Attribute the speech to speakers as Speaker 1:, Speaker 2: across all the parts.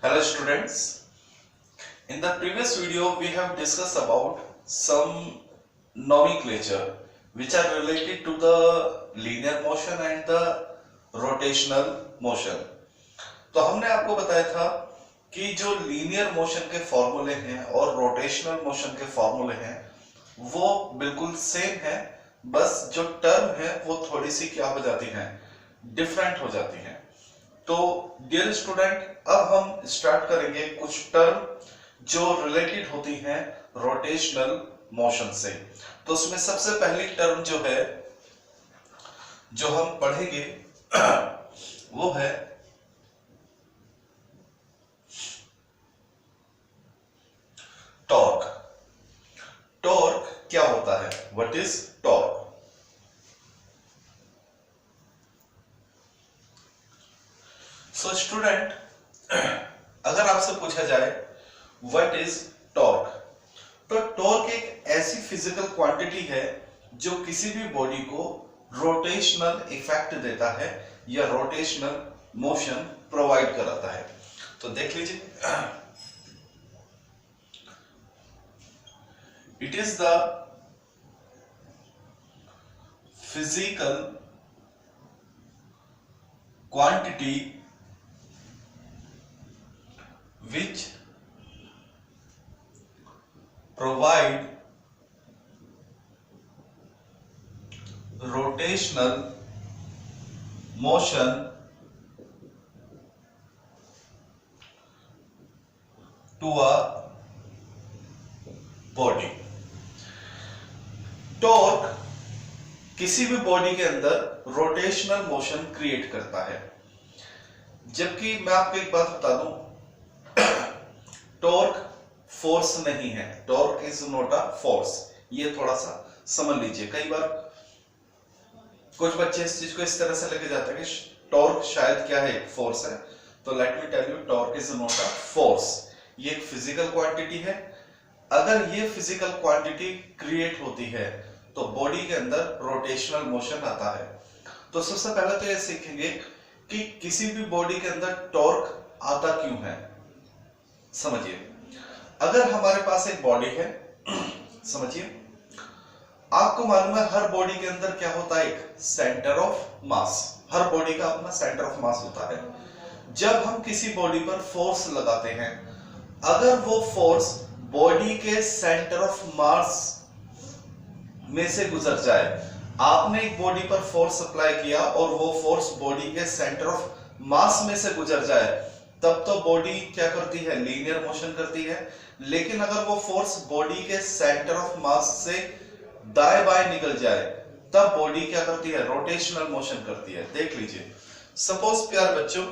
Speaker 1: Hello students. In the previous video we have discussed about some nomenclature which are related to the linear motion and the rotational motion. तो हमने आपको बताया था कि जो linear motion के फॉर्मूले हैं और रोटेशनल मोशन के फॉर्मूले हैं वो बिल्कुल सेम है, बस जो टर्म है वो थोड़ी सी क्या हो जाती है, डिफरेंट हो जाती है। तो डियर स्टूडेंट, अब हम स्टार्ट करेंगे कुछ टर्म जो रिलेटेड होती हैं रोटेशनल मोशन से। तो उसमें सबसे पहली टर्म जो है जो हम पढ़ेंगे वो है टॉर्क। टॉर्क क्या होता है? What is torque? So student, अगर आपसे पूछा जाए व्हाट इज टॉर्क, तो टॉर्क एक ऐसी फिजिकल क्वांटिटी है जो किसी भी बॉडी को रोटेशनल इफेक्ट देता है या रोटेशनल मोशन प्रोवाइड कराता है। तो देख लीजिए, it is the physical quantity which provide rotational motion to a body। Torque किसी भी बॉडी के अंदर रोटेशनल मोशन क्रिएट करता है, जबकि मैं आपको एक बात बता दूं, टॉर्क फोर्स नहीं है। Torque is not a force, ये थोड़ा सा समझ लीजिए। कई बार कुछ बच्चे इस चीज को इस तरह से लेके जाते हैं कि टॉर्क शायद क्या है, एक फोर्स है। तो let me tell you, torque is not a force, ये एक फिजिकल क्वांटिटी है। अगर ये फिजिकल क्वांटिटी क्रिएट होती है तो बॉडी के अंदर रोटेशनल मोशन आता है। तो सबसे पहले तो ये सीखेंगे कि किसी भी बॉडी के अंदर टॉर्क आता क्यों है। समझिए, अगर हमारे पास एक बॉडी है, समझिए, आपको मालूम है हर बॉडी के अंदर क्या होता है, एक centre of mass. Her body का अपना सेंटर ऑफ मास होता है। जब हम किसी बॉडी पर फोर्स लगाते हैं, अगर वो फोर्स बॉडी के सेंटर ऑफ मास में से गुजर जाए, आपने एक बॉडी पर फोर्स अप्लाई किया और वो फोर्स बॉडी के सेंटर ऑफ मास में से गुजर जाए, तब तो बॉडी क्या करती है, लीनियर मोशन करती है। लेकिन अगर वो फोर्स बॉडी के सेंटर ऑफ मास से दाएं बाएं निकल जाए, तब बॉडी क्या करती है, रोटेशनल मोशन करती है। देख लीजिए, सपोज प्यारे बच्चों,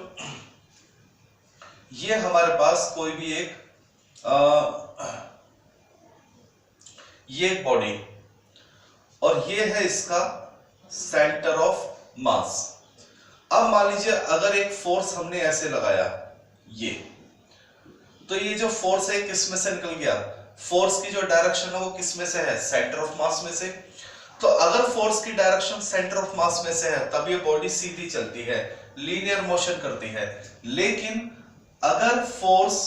Speaker 1: ये हमारे पास कोई भी एक ये एक बॉडी और ये है इसका सेंटर ऑफ मास। अब मान लीजिए अगर एक फोर्स हमने ऐसे लगाया, ये तो ये जो फोर्स है किस में से निकल गया, फोर्स की जो डायरेक्शन है वो किस में से है, सेंटर ऑफ मास में से। तो अगर फोर्स की डायरेक्शन सेंटर ऑफ मास में से है, तब ये बॉडी सीधी चलती है, लीनियर मोशन करती है। लेकिन अगर फोर्स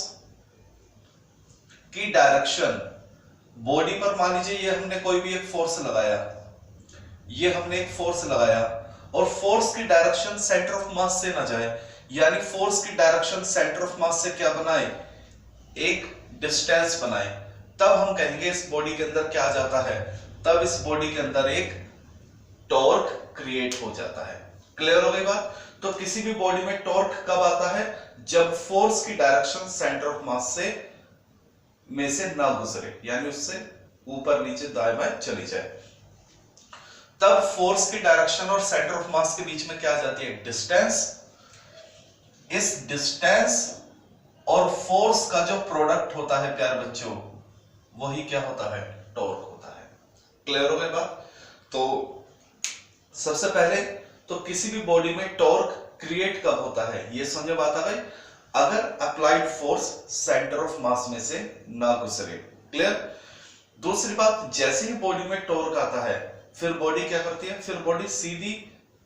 Speaker 1: की डायरेक्शन बॉडी पर, मान लीजिए ये हमने कोई भी एक फोर्स लगाया, ये हमने एक फोर्स लगाया और फोर्स की डायरेक्शन सेंटर ऑफ मास से ना जाए, यानी फोर्स की डायरेक्शन सेंटर ऑफ मास से क्या बनाए, एक डिस्टेंस बनाए, तब हम कहेंगे इस बॉडी के अंदर क्या आ जाता है, तब इस बॉडी के अंदर एक टॉर्क क्रिएट हो जाता है। क्लियर हो गई बात? तो किसी भी बॉडी में टॉर्क कब आता है, जब फोर्स की डायरेक्शन सेंटर ऑफ मास से में से ना गुजरे, यानी उससे ऊपर नीचे दाएं बाएं चली जाए, तब फोर्स की डायरेक्शन और सेंटर ऑफ मास के बीच में क्या आ जाती है, डिस्टेंस। इस डिस्टेंस और फोर्स का जो प्रोडक्ट होता है प्यारे बच्चों, वही क्या होता है, टॉर्क होता है। क्लियर हो गई बात? तो सबसे पहले तो किसी भी बॉडी में टॉर्क क्रिएट कब होता है, ये समझ बात आ गई, अगर अप्लाइड फोर्स सेंटर ऑफ मास में से ना गुजरे। क्लियर? दूसरी बात, जैसे ही बॉडी में टॉर्क आता है, फिर बॉडी क्या करती है, फिर बॉडी सीधी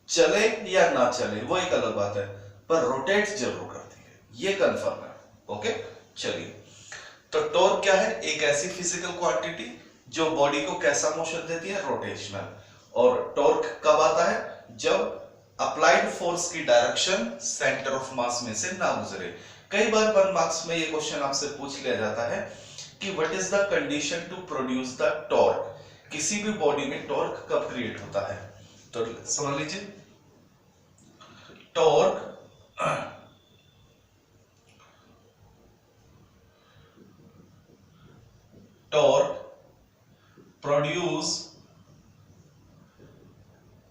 Speaker 1: चले या ना चले वो एक अलग बात है, पर रोटेट जरूर करती है, ये कंफर्म है। ओके, चलिए, तो टॉर्क क्या है? एक ऐसी फिजिकल क्वांटिटी जो बॉडी को कैसा मोशन देती है? रोटेशनल। और टॉर्क कब आता है? जब अप्लाइड फोर्स की डायरेक्शन सेंटर ऑफ मास में से ना गुजरे। कई बार 1 मार्क्स में ये क्वेश्चन आपसे पूछ लिया जाता है कि what is the condition to produce the torque, किसी भी बॉडी में टॉर्क कब क्रिएट होता है? तो समझ लीजिए, torque produce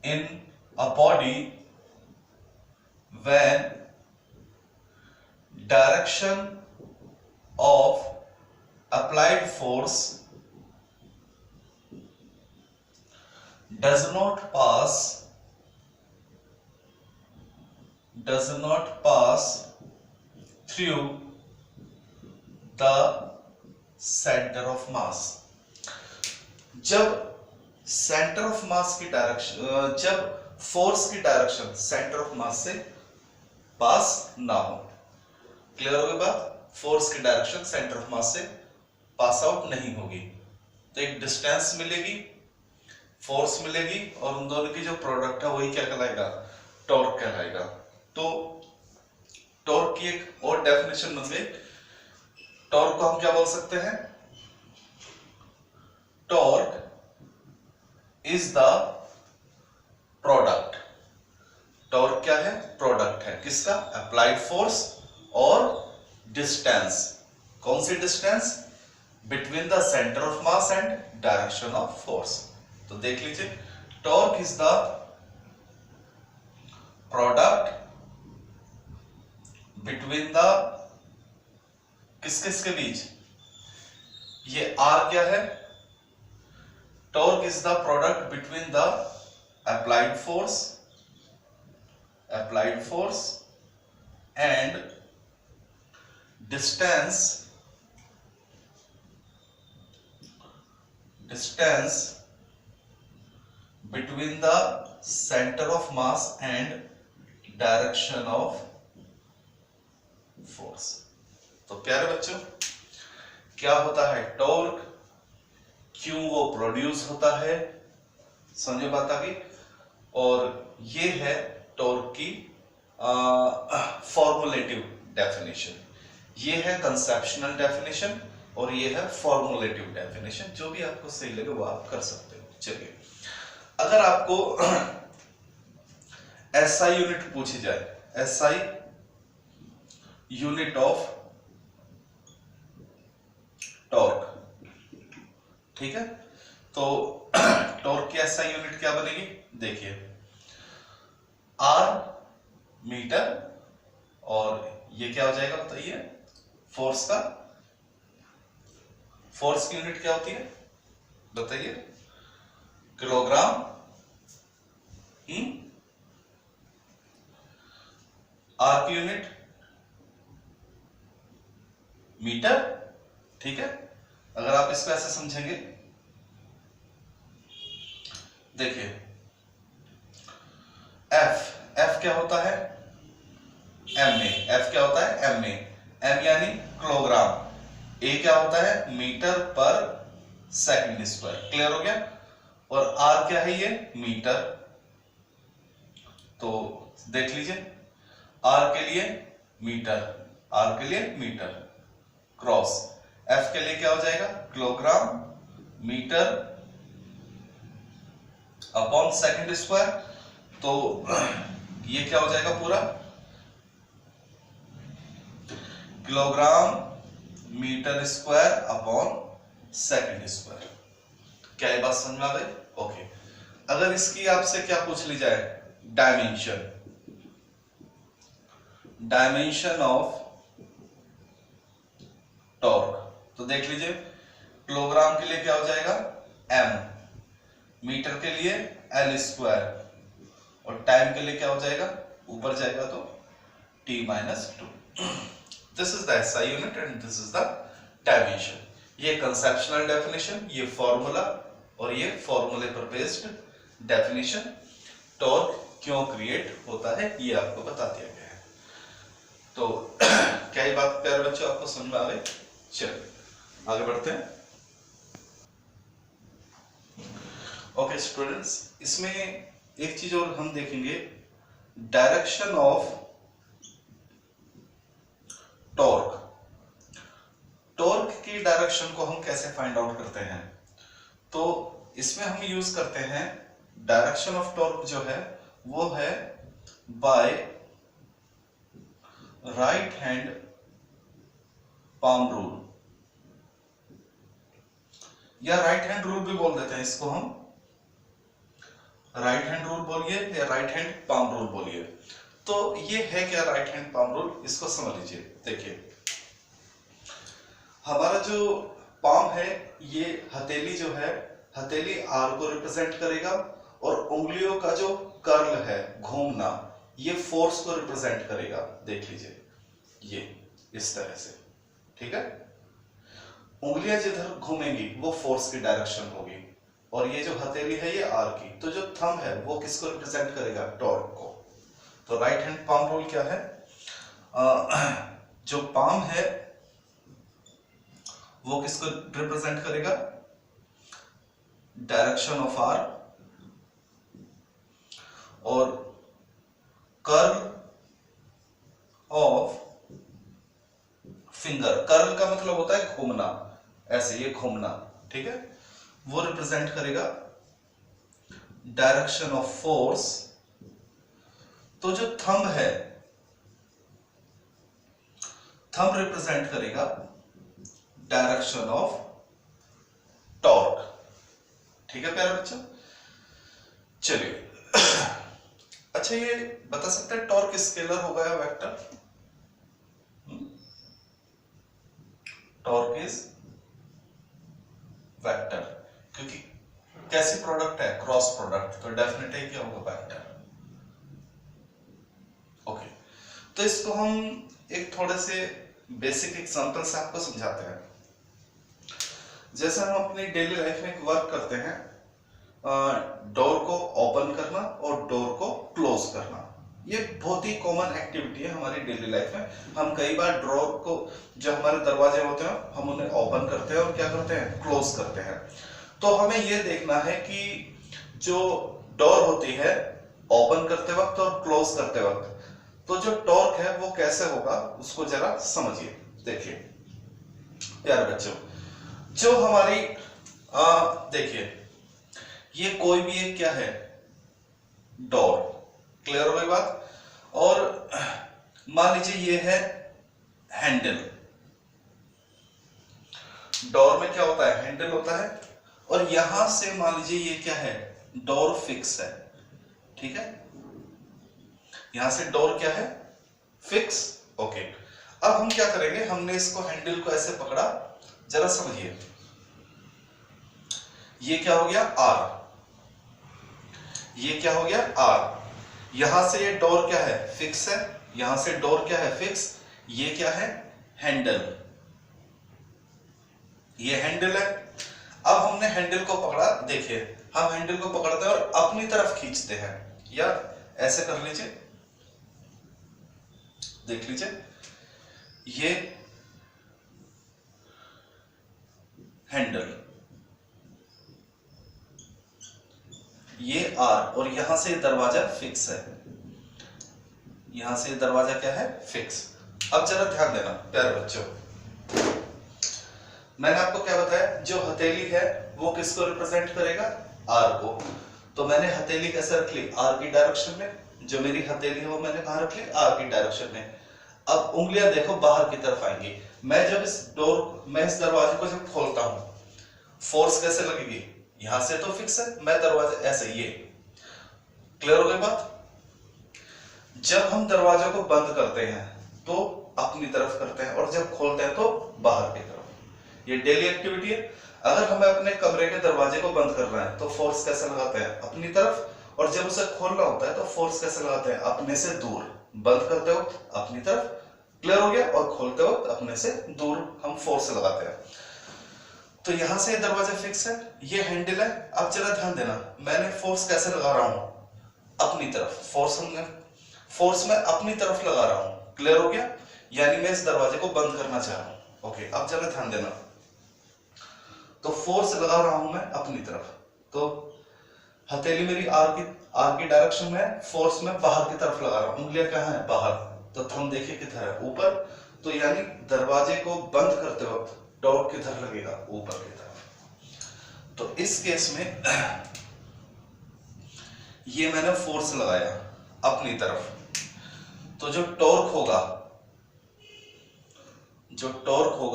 Speaker 1: in a body when direction of applied force does not pass through the center of mass। जब सेंटर ऑफ मास की डायरेक्शन, जब फोर्स की डायरेक्शन सेंटर ऑफ मास से पास ना हो। क्लियर हो गई बात? फोर्स की डायरेक्शन सेंटर ऑफ मास से पास आउट नहीं होगी तो एक डिस्टेंस मिलेगी, फोर्स मिलेगी, और उन दोनों की जो प्रोडक्ट है वही क्या कहलाएगा? टॉर्क कहलाएगा। तो टॉर्क की एक और डेफिनेशन बन गई। टॉर्क को हम क्या बोल सकते हैं? Torque is the product. Torque क्या है? प्रोडक्ट है किसका? अप्लाइड फोर्स और डिस्टेंस। कौन सी distance? Between the centre of mass and direction of force. तो देख लीजिए, torque is the product between the, किस किस के बीच? ये आर क्या है? Torque is the product between the applied force and distance between the center of mass and direction of force। तो प्यारे बच्चों, क्या होता है टॉर्क, क्यों वो प्रोड्यूस होता है, समझे बात आ गई? और ये है टॉर्क की फॉर्मुलेटिव डेफिनेशन, ये है कंसेप्शनल डेफिनेशन, और ये है फॉर्मुलेटिव डेफिनेशन। जो भी आपको सही लगे वो आप कर सकते हो। चलिए, अगर आपको एसआई यूनिट पूछी जाए, एसआई यूनिट ऑफ टॉर्क, ठीक है, तो टॉर्क की एसआई यूनिट क्या बनेगी? देखिए, आर मीटर, और ये क्या हो जाएगा बताइए? फोर्स का, फोर्स की यूनिट क्या होती है बताइए? किलोग्राम। आर की यूनिट मीटर, ठीक है। अगर आप इसको ऐसे समझेंगे, देखिए एफ क्या होता है? एम ए। एफ क्या होता है? M A. एम यानी किलोग्राम, ए क्या होता है? मीटर पर सेकंड स्क्वायर। क्लियर हो गया? और आर क्या है? ये मीटर। तो देख लीजिए, आर के लिए मीटर, आर के लिए मीटर क्रॉस, एफ के लिए क्या हो जाएगा? Kilogram metre upon second square. तो ये क्या हो जाएगा पूरा? Kilogram metre square upon second square. क्या ये बात समझ में आ गई? ओके। अगर इसकी आपसे क्या पूछ ली जाए? डायमेंशन, डायमेंशन ऑफ टॉर्क, तो देख लीजिए, किलोग्राम के लिए क्या हो जाएगा? m, मीटर के लिए l स्क्वायर, और टाइम के लिए क्या हो जाएगा? ऊपर जाएगा तो t-2। This is the SI unit and this is the dimension. ये कंसेप्शनल डेफिनेशन, ये फॉर्मूला, और ये फॉर्मूले पर बेस्ड डेफिनेशन। टॉर्क क्यों क्रिएट होता है ये आपको बता दिया गया है। तो क्या ये बात प्यारे बच्चों आपको समझ में आ गई? चलिए आगे बढ़ते हैं। ओके स्टूडेंट्स, इसमें एक चीज और हम देखेंगे, डायरेक्शन ऑफ टॉर्क। टॉर्क की डायरेक्शन को हम कैसे फाइंड आउट करते हैं? तो इसमें हम यूज करते हैं डायरेक्शन ऑफ टॉर्क जो है वो है by right hand palm rule, या राइट हैंड रूल भी बोल देते हैं इसको हम, राइट हैंड रूल बोलिए या राइट हैंड पाम रूल बोलिए। तो ये है क्या राइट हैंड पाम रूल, इसको समझ लीजिए। देखिए हमारा जो पाम है, ये हथेली जो है, हथेली आर को रिप्रेजेंट करेगा, और उंगलियों का जो कर्ल है, घूमना, ये फोर्स को रिप्रेजेंट करेगा। देख लीजिए ये इस तरह से, ठीक है। उंगलियां जिधर घूमेंगी वो फोर्स की डायरेक्शन होगी, और ये जो हथेली है ये आर की। तो जो थंब है वो किसको रिप्रेजेंट करेगा? टॉर्क को। तो राइट हैंड पाम रूल क्या है? जो पाम है वो किसको रिप्रेजेंट करेगा? डायरेक्शन ऑफ आर, और कर्ल ऑफ फिंगर। कर्ल का मतलब होता है घूमना, ऐसे ये घूमना, ठीक है। वो रिप्रेजेंट करेगा डायरेक्शन ऑफ फोर्स। तो जो थंब है, थंब रिप्रेजेंट करेगा डायरेक्शन ऑफ टॉर्क, ठीक है प्यारे बच्चों। चलिए अच्छा ये बता सकते हैं टॉर्क स्केलर होगा या वेक्टर? टॉर्क इज वेक्टर, क्योंकि कैसी प्रोडक्ट है? क्रॉस प्रोडक्ट, तो डेफिनेटली क्या होगा? वेक्टर। ओके, तो इसको हम एक थोड़े से बेसिक एग्जांपल से आपको समझाते हैं। जैसे हम अपनी डेली लाइफ में एक वर्क करते हैं, डोर को ओपन करना और डोर को क्लोज करना, ये बहुत ही कॉमन एक्टिविटी है हमारी डेली लाइफ में। हम कई बार डोर को, जो हमारे दरवाजे होते हैं, हम उन्हें ओपन करते हैं और क्या करते हैं? क्लोज करते हैं। तो हमें यह देखना है कि जो डोर होती है ओपन करते वक्त और क्लोज करते वक्त, तो जो टॉर्क है वो कैसे होगा उसको जरा समझिए। देखिए प्यारे बच्चों, जो हमारी देखिए ये कोई भी एक क्या है? डोर। क्लियर हो गई बात? और मान लीजिए ये है हैंडल। डोर में क्या होता है? हैंडल होता है, और यहां से मान लीजिए ये क्या है? डोर फिक्स है, ठीक है। यहां से डोर क्या है? फिक्स। ओके, अब हम क्या करेंगे? हमने इसको हैंडल को ऐसे पकड़ा, जरा समझिए। ये क्या हो गया? आर। ये क्या हो गया? आर। यहां से ये डोर क्या है? फिक्स है। यहां से डोर क्या है? फिक्स। ये क्या है? हैंडल। ये हैंडल है। अब हमने हैंडल को पकड़ा। देखिए हम हैंडल को पकड़ते हैं और अपनी तरफ खींचते हैं, या ऐसे कर लीजिए, देख लीजिए, ये हैंडल, ये आर, और यहां से दरवाजा फिक्स है। यहां से दरवाजा क्या है? फिक्स। अब जरा ध्यान देना प्यारे बच्चों, मैंने आपको क्या बताया? जो हथेली है वो किसको रिप्रेजेंट करेगा? आर को। तो मैंने हथेली कैसे रख ली? आर की डायरेक्शन में। जो मेरी हथेली है वो मैंने कहां रख ली? आर की डायरेक्शन में। अब उंगलियां देखो बाहर की तरफ आएंगी। मैं जब इस दरवाजे को जब खोलता हूं, फोर्स कैसे लगेगी? यहां से तो फिक्स है, मैं दरवाजा ऐसे, ये क्लियर हो गई बात? जब हम दरवाजे को बंद करते हैं तो अपनी तरफ करते हैं, और जब खोलते हैं तो बाहर की तरफ। ये डेली एक्टिविटी है। अगर हमें अपने कमरे के दरवाजे को बंद करना है तो फोर्स कैसे लगाते हैं? अपनी तरफ, और जब उसे खोलना होता है तो फोर्स कैसे लगाते हैं? अपने से दूर। बंद करते वक्त अपनी तरफ, क्लियर हो गया, और खोलते वक्त अपने से दूर हम फोर्स लगाते हैं। तो यहां से दरवाजा फिक्स है, ये हैंडल है। अब जरा ध्यान देना, मैंने फोर्स कैसे लगा रहा हूं? अपनी तरफ। फोर्स मैं अपनी तरफ लगा रहा हूं, क्लियर हो गया? यानी मैं इस दरवाजे को बंद करना चाह रहा हूं। ओके, अब जरा ध्यान देना। तो फोर्स लगा रहा हूं मैं अपनी तरफ, तो हथेली मेरी आर की डायरेक्शन में, फोर्स में बाहर की तरफ लगा रहा हूं। उंगलियां कहां है? बाहर। तो थंब देखिए किधर है? ऊपर। तो यानी दरवाजे को बंद करते वक्त टॉर्क किधर लगेगा? ऊपर की तरफ। तो इस केस में ये मैंने फोर्स लगाया अपनी तरफ, तो जो टॉर्क होगा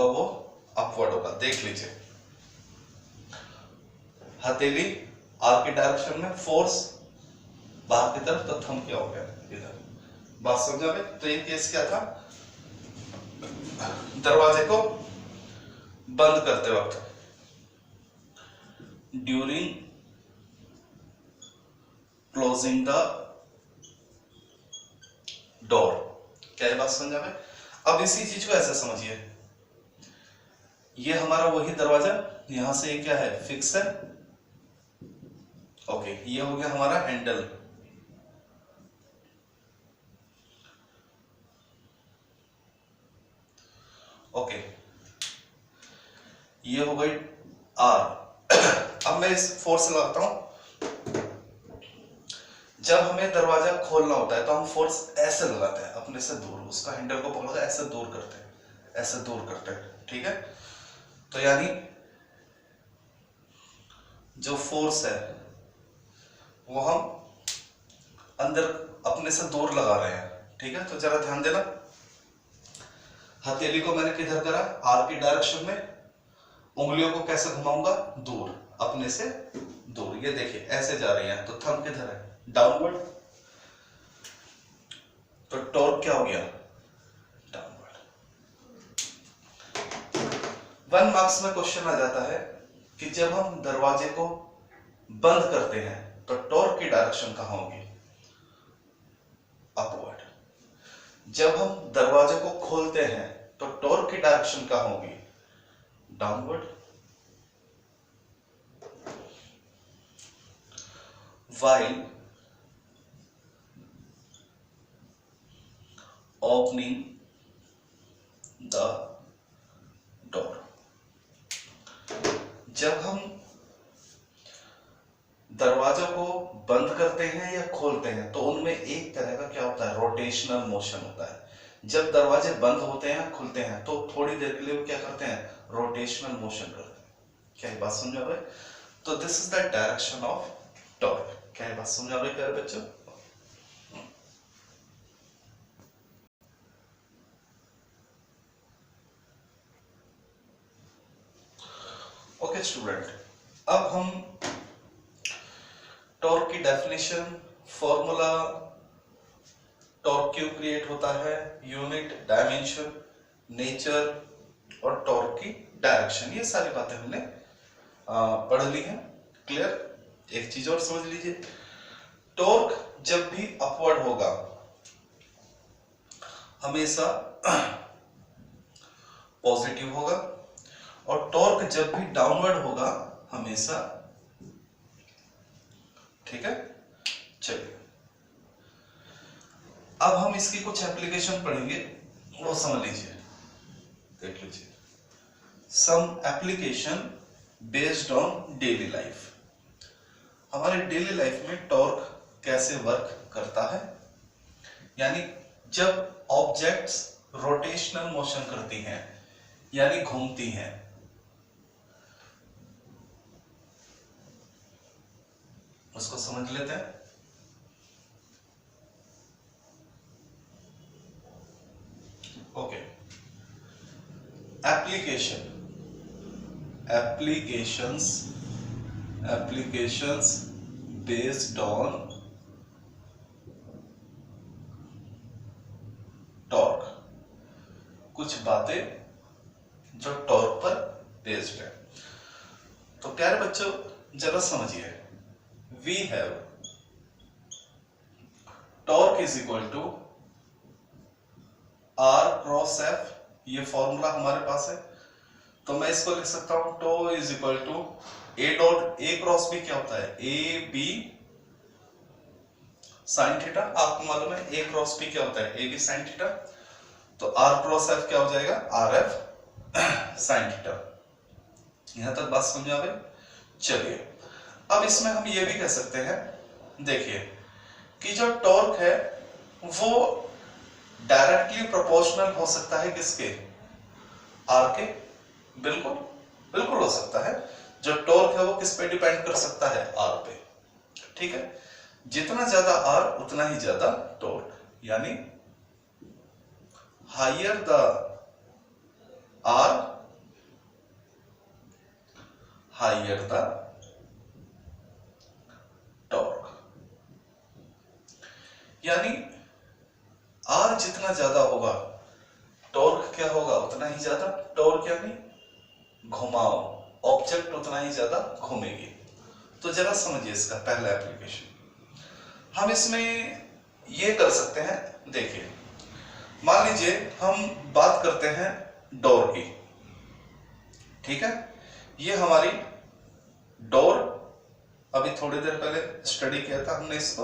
Speaker 1: वो अपवर्ड होगा। देख लीजिए, हथेली आर की डायरेक्शन में, फोर्स बाहर की तरफ, तो थंब क्या हो गया? इधर। बात समझा भाई? तो ये केस क्या था? दरवाजे को बंद करते वक्त, ड्यूरिंग क्लोजिंग द डोर। क्या ये बात समझा भाई? अब इसी चीज को ऐसे समझिए, ये हमारा वही दरवाजा, यहां से ये क्या है? फिक्स है। ओके, ये हो गया हमारा हैंडल। ओके, ये हो गई आर। अब मैं इस फोर्स लगाता हूं। जब हमें दरवाजा खोलना होता है तो हम फोर्स ऐसे लगाते हैं, अपने से दूर, उसका हैंडल को पकड़कर ऐसे दूर करते हैं, ऐसे दूर करते हैं। ठीक है? तो यानी जो फोर्स है वो हम अंदर अपने से दूर लगा रहे हैं। ठीक है? तो जरा ध्यान देना, हथेली को मैंने किधर करा? आर की डायरेक्शन में। उंगलियों को कैसे घुमाऊंगा? दूर, अपने से दूर। ये देखिए ऐसे जा रही है, तो थंब किधर है? डाउनवर्ड। तो टॉर्क क्या हो गया? डाउनवर्ड। 1 मार्क्स में क्वेश्चन आ जाता है कि जब हम दरवाजे को बंद करते हैं तो टॉर्क की डायरेक्शन कहां होगी? अपवर्ड। जब हम दरवाजे को खोलते हैं तो टॉर्क की डायरेक्शन कहां होगी? Downward. while opening the door। जब हम दरवाजा को बंद करते हैं या खोलते हैं तो उनमें एक तरह का क्या होता है? रोटेशनल मोशन होता है। जब दरवाजे बंद होते हैं, खुलते हैं, तो थोड़ी देर के लिए वो क्या करते हैं? रोटेशनल मोशन करते हैं। क्या ये बात समझ आ रहा है? तो this is the direction of torque. क्या ये बात समझ आ रही है प्यारे बच्चों? ओके स्टूडेंट, अब हम टॉर्क की डेफिनेशन, फॉर्मूला, टॉर्क क्यों क्रिएट होता है, यूनिट, डायमेंशन, नेचर और टॉर्क की डायरेक्शन, ये सारी बातें हमने पढ़ ली हैं। क्लियर? एक चीज और समझ लीजिए, टॉर्क जब भी अपवर्ड होगा हमेशा पॉजिटिव होगा, और टॉर्क जब भी डाउनवर्ड होगा हमेशा, ठीक है? चलिए अब हम इसकी कुछ एप्लीकेशन पढ़ेंगे, वो समझ लीजिए, देख लीजिए। Some application based on daily life. हमारे डेली लाइफ में टॉर्क कैसे वर्क करता है, यानी जब ऑब्जेक्ट्स रोटेशनल मोशन करती हैं, यानी घूमती हैं, उसको समझ लेते हैं। Okay, applications based on torque. कुछ बातें जो टॉर्क पर बेस्ड है। तो प्यारे बच्चों जरा समझिए, we have torque is equal to R cross F, ये फॉर्मूला हमारे पास है। तो मैं इसको लिख सकता हूं, tau is equal to A dot, A cross B क्या होता है? A B sine theta. आपको मालूम है ए क्रॉस बी क्या होता है? A B sine theta. तो R क्रॉस F क्या हो जाएगा, RF sin थीटा। यहां तक बात समझ आ गई। चलिए अब इसमें हम ये भी कह सकते हैं, देखिए कि जो टॉर्क है वो डायरेक्टली प्रोपोर्शनल हो सकता है किसके, R के। बिल्कुल बिल्कुल हो सकता है। जो टॉर्क है वो किस पे डिपेंड कर सकता है, R पे। ठीक है, जितना ज्यादा R उतना ही ज्यादा टॉर्क, यानी higher the R higher the torque, यानी R जितना ज्यादा होगा टॉर्क क्या होगा, उतना ही ज्यादा। टॉर्क यानी घुमाव, ऑब्जेक्ट उतना ही ज्यादा घूमेगी। तो जरा समझिए इसका पहला एप्लीकेशन। हम इसमें ये कर सकते हैं, देखिए मान लीजिए हम बात करते हैं डोर की। ठीक है, ये हमारी डोर, अभी थोड़ी देर पहले स्टडी किया था हमने इसको।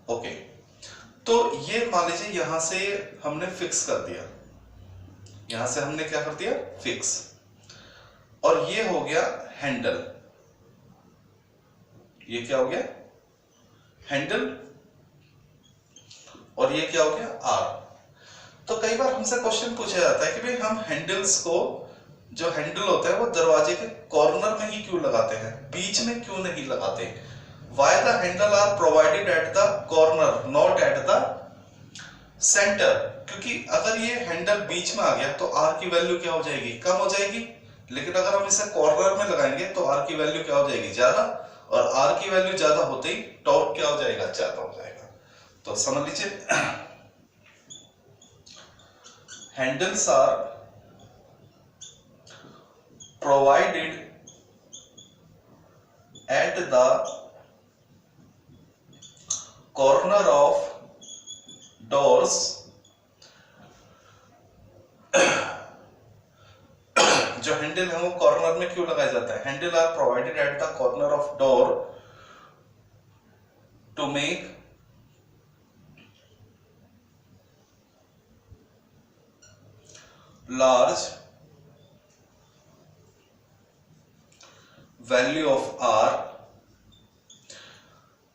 Speaker 1: ओके, तो ये मान लीजिए यहां से हमने फिक्स कर दिया, यहां से हमने क्या कर दिया, फिक्स। और ये हो गया हैंडल, ये क्या हो गया, हैंडल। और ये क्या हो गया, आर। तो कई बार हमसे क्वेश्चन पूछा जाता है कि भाई हम हैंडल्स को, जो हैंडल होता है वो दरवाजे के कॉर्नर में ही क्यों लगाते हैं, बीच में क्यों नहीं लगाते। Why the handle are provided at the corner not at the centre, क्योंकि अगर ये हैंडल बीच में आ गया तो आर की वैल्यू क्या हो जाएगी, कम हो जाएगी। लेकिन अगर हम इसे कॉर्नर में लगाएंगे तो आर की वैल्यू क्या हो जाएगी, ज्यादा। और आर की वैल्यू ज्यादा होते ही टॉर्क क्या हो जाएगा, ज्यादा हो जाएगा। तो समझ लीजिए handles are provided at the corner of doors जो हैंडल है वो कॉर्नर में क्यों लगाया जाता है, handle are provided at the corner of door to make large value of R।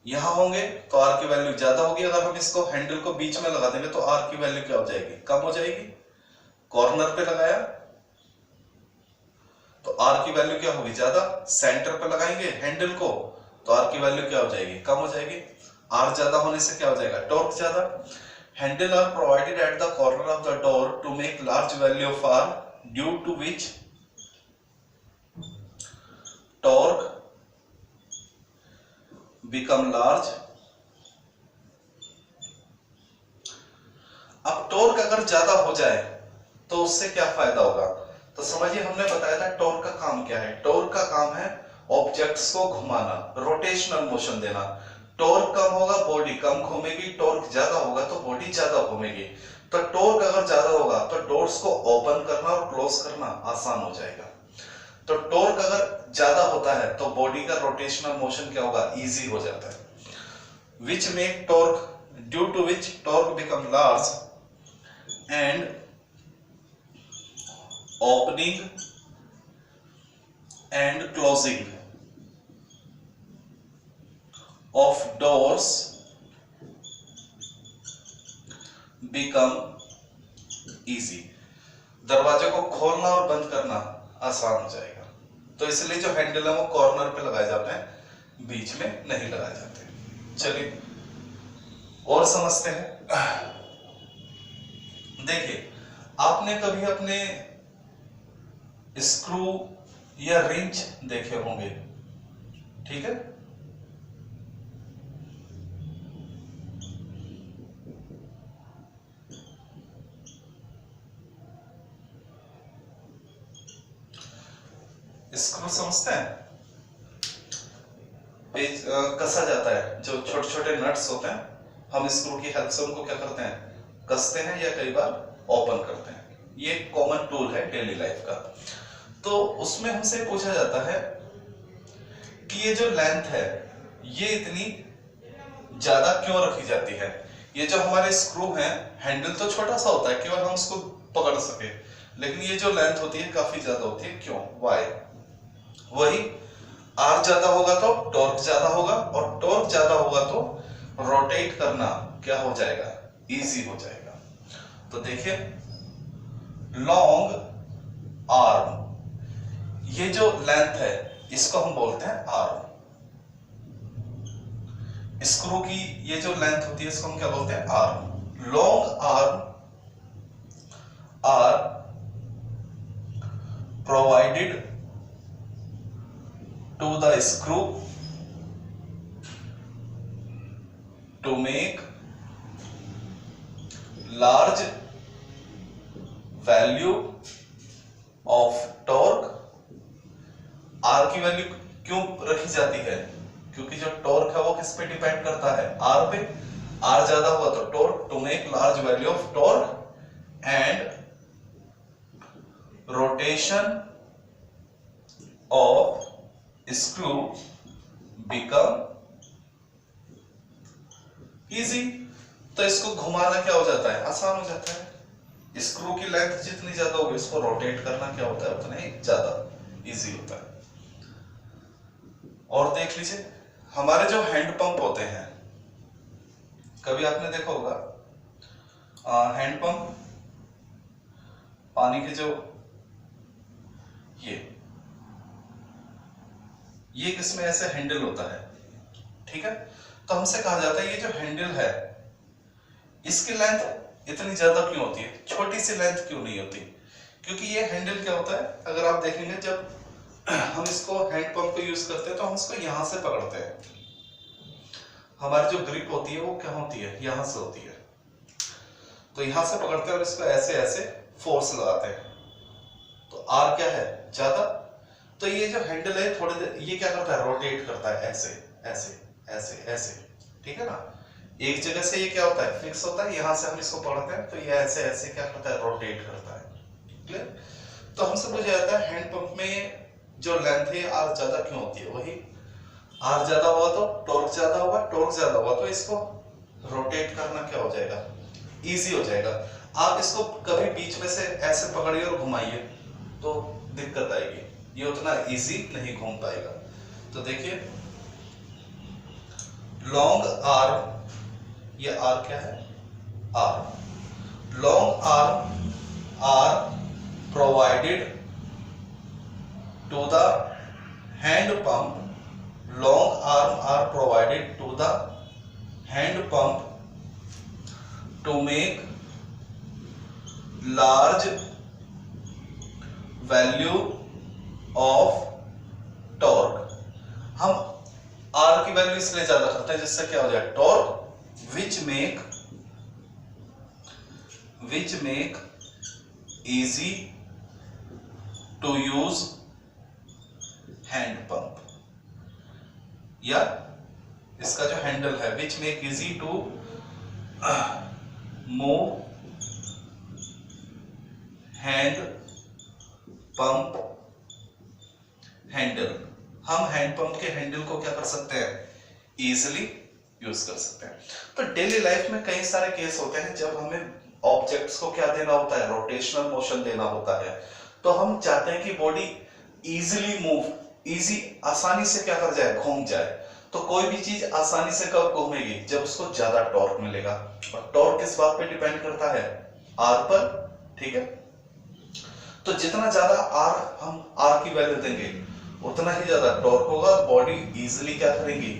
Speaker 1: यहां होंगे तो R की वैल्यू ज्यादा होगी। अगर हम इसको हैंडल को बीच में लगा देंगे तो R की वैल्यू क्या हो जाएगी, कम हो जाएगी। कॉर्नर पे लगाया तो R की वैल्यू क्या होगी, ज्यादा। सेंटर पे लगाएंगे हैंडल को तो R की वैल्यू क्या हो जाएगी, कम हो जाएगी। R ज्यादा होने से क्या हो जाएगा, टॉर्क ज्यादा। Handle are provided at the corner of the door to make large value of R, due to which torque become large। अब टॉर्क अगर ज्यादा हो जाए तो उससे क्या फायदा होगा, तो समझिए हमने बताया था टॉर्क का काम क्या है। टॉर्क का काम है ऑब्जेक्ट्स को घुमाना, रोटेशनल मोशन देना। टॉर्क कम होगा बॉडी कम घूमेगी, टॉर्क ज्यादा होगा तो बॉडी ज्यादा घूमेगी। तो टॉर्क अगर ज्यादा होगा तो डोर्स को ओपन करना और क्लोज करना आसान हो जाएगा। तो टॉर्क अगर ज्यादा होता है तो बॉडी का रोटेशनल मोशन क्या होगा, इजी हो जाता है। Which make torque, due to which torque become large and opening and closing of doors become easy। दरवाजे को खोलना और बंद करना आसान हो जाएगा। तो इसलिए जो हैंडल है वो कॉर्नर पे लगाए जाते हैं, बीच में नहीं लगाए जाते। चलिए और समझते हैं। देखिए आपने कभी अपने स्क्रू या रिंच देखे होंगे, ठीक है। स्क्रू समझते हैं, पेज कसा जाता है, जो छोटे छोटे नट्स होते हैं, हम स्क्रू की हेल्प से उनको क्या करते हैं, कसते हैं या कई बार ओपन करते हैं। ये कॉमन टूल है डेली लाइफ का। तो उसमें हमसे पूछा जाता है कि ये जो लेंथ है ये इतनी ज्यादा क्यों रखी जाती है, ये जो हमारे स्क्रू हैं, हैंडल तो छोटा सा होता है केवल हम उसको पकड़ सके, लेकिन ये जो लेंथ होती है काफी ज्यादा होती है। क्यों? वाई। वही आर ज्यादा होगा तो टॉर्क ज्यादा होगा, और टॉर्क ज्यादा होगा तो रोटेट करना क्या हो जाएगा? इजी हो जाएगा। तो देखिए लॉन्ग आर्म, ये जो लेंथ है इसको हम बोलते हैं आर्म। स्क्रू की ये जो लेंथ होती है इसको हम क्या बोलते हैं? Arm. Long arm are provided to the screw to make large value of torque. R की वैल्यू क्यों रखी जाती है? क्योंकि जो टॉर्क है वो किस पे डिपेंड करता है? आर पे। आर ज्यादा हुआ तो torque, to make large value of torque and rotation of screw become easy. तो इसको घुमाना क्या हो जाता है? आसान हो जाता है। स्क्रू की लेंथ जितनी ज्यादा होगी उसको रोटेट करना क्या होता है? उतना ही ज्यादा इजी होता है। और देख लीजिए हमारे जो हैंड पंप होते हैं, कभी आपने देखा होगा हैंड पंप, पानी के जो ये किसमें ऐसे हैंडल होता है, ठीक है? तो हमसे कहा जाता है ये जो हैंडल है इसकी लेंथ इतनी ज्यादा क्यों होती है? छोटी सी लेंथ क्यों नहीं होती? क्योंकि ये हैंडल क्या होता है, अगर आप देखेंगे जब हम इसको हैंड पंप को यूज करते हैं तो हम इसको यहां से पकड़ते हैं। हमारी जो ग्रिप होती है वो क्या होती है? यहां से होती है। तो यहां से पकड़ते हैं और इसको ऐसे ऐसे फोर्स लगाते हैं। तो आर क्या है? ज्यादा। तो ये जो हैंडल है थोड़ी देर ये क्या करता है? रोटेट करता है ऐसे ऐसे ऐसे ऐसे, ठीक है ना? एक जगह से ये क्या होता है? फिक्स होता है। यहां से हम इसको पकड़ते हैं तो ये ऐसे ऐसे क्या करता है? रोटेट करता है। क्लियर? तो हमसे पूछा जाता है हैंड पंप में जो लेंथ है आर ज्यादा क्यों होती है? वही आर ज्यादा हुआ तो टॉर्क ज्यादा होगा, टॉर्क ज्यादा हुआ तो इसको रोटेट करना क्या हो जाएगा? इजी हो जाएगा। आप इसको कभी बीच में से ऐसे पकड़िए और घुमाइए तो दिक्कत आएगी, ये उतना इजी नहीं घूम पाएगा। तो देखिए लॉन्ग आर्म, ये आर क्या है? Arm. Long arm are provided to the hand pump. Long arm are provided to the hand pump to make large value of torque. हम R की वैल्यू इसलिए ज्यादा करते हैं जिससे क्या हो जाए? Torque which make easy to use hand pump, या इसका जो हैंडल है which make easy to move hand pump handle. हम हैंड पंप के हैंडल को क्या कर सकते हैं? इजीली यूज कर सकते हैं। तो डेली लाइफ में कई सारे केस होते हैं जब हमें ऑब्जेक्ट्स को क्या देना होता है? रोटेशनल मोशन देना होता है। तो हम चाहते हैं कि बॉडी इजीली मूव, इजी आसानी से क्या कर जाए? घूम जाए। तो कोई भी चीज आसानी से कब घूमेगी? जब उसको ज्यादा टॉर्क मिलेगा। और टॉर्क किस बात पे डिपेंड करता है? आर पर, ठीक है? तो जितना ज्यादा आर हम आर की वैल्यू देंगे उतना ही ज्यादा टॉर्क होगा, बॉडी इजीली क्या करेगी?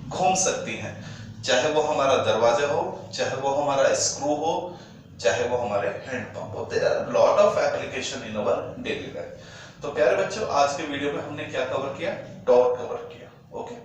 Speaker 1: घूम सकती है। चाहे वो हमारा दरवाजा हो, चाहे वो हमारा स्क्रू हो, चाहे वो हमारे हैंड पंप हो। There are lot of application in our daily life. तो प्यारे बच्चों आज के वीडियो में हमने क्या कवर किया? टॉर्क कवर किया। ओके।